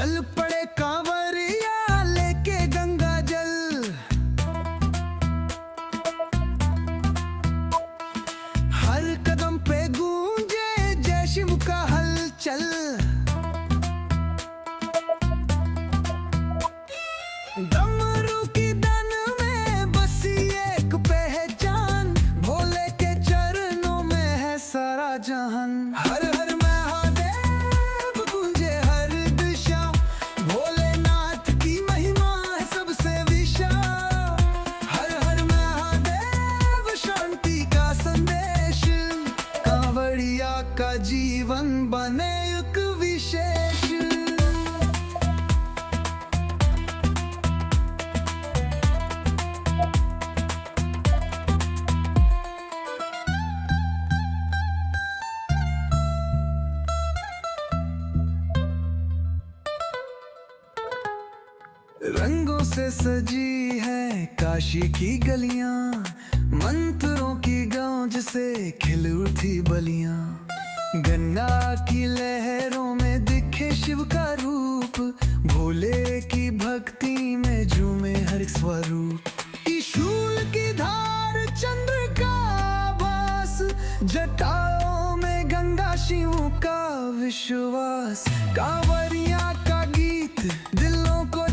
चल पड़े कांवरिया लेके गंगा जल। हर कदम पे गूंजे जय शिव का हलचल। डमरू की धन में बसी एक पहचान, भोले के चरणों में है सारा जहान। हर हर महादेव गूंजे हर दिशा, भोलेनाथ की महिमा है सबसे विशाल। हर हर महादेव शांति का संदेश, कांवड़िया का जीवन बने एक विशेष। रंगों से सजी है काशी की गलियां, मंत्रों की गूंज से खिल उठी बलियां। गंगा की लहरों में दिखे शिव का रूप, भोले की भक्ति में झूमे हर स्वरूप। त्रिशूल की धार चंद्र का आभास, जटाओं में गंगा शिव का विश्वास। कांवरिया का गीत दिलों को